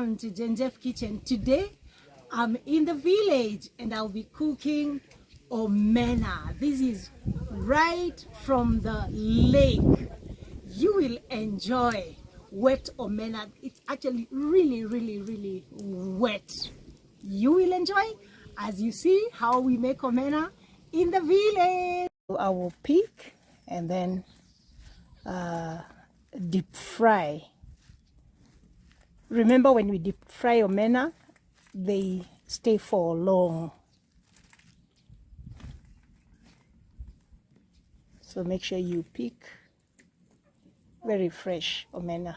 Welcome to Jane Geff Kitchen. Today I'm in the village and I'll be cooking omena. This is right from the lake. You will enjoy wet omena. It's actually really wet. You will enjoy as you see how we make omena in the village. I will pick and then deep fry. Remember, when we deep fry omena, they stay for long. So make sure you pick very fresh omena.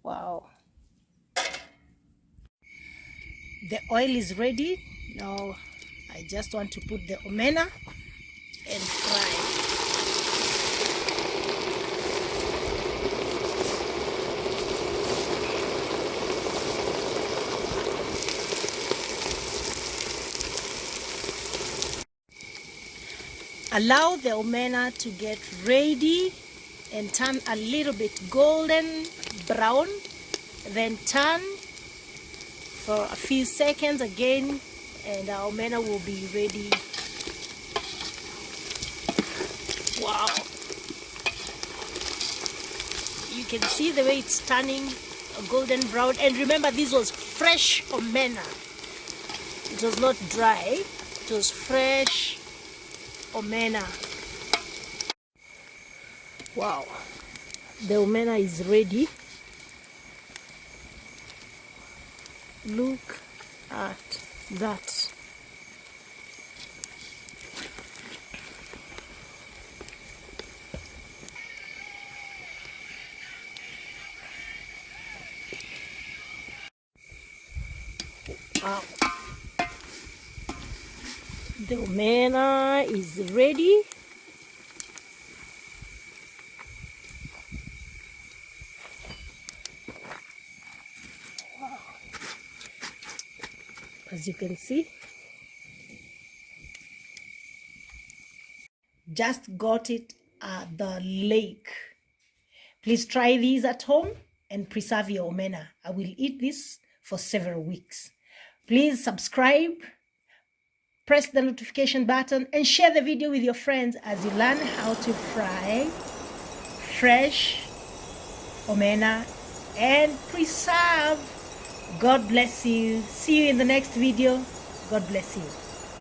Wow. The oil is ready. Now I just want to put the omena and fry. Allow the omena to get ready and turn a little bit golden brown, then turn for a few seconds again and our omena will be ready. Wow, you can see the way it's turning a golden brown. And remember, this was fresh omena, it was not dry, it was fresh omena. Wow, the omena is ready. Look at that. Wow, the omena is ready. Wow. As you can see, just got it at the lake. Please try these at home and preserve your omena. I will eat this for several weeks. Please subscribe, press the notification button, and share the video with your friends as you learn how to fry fresh omena and preserve. God bless you. See you in the next video. God bless you.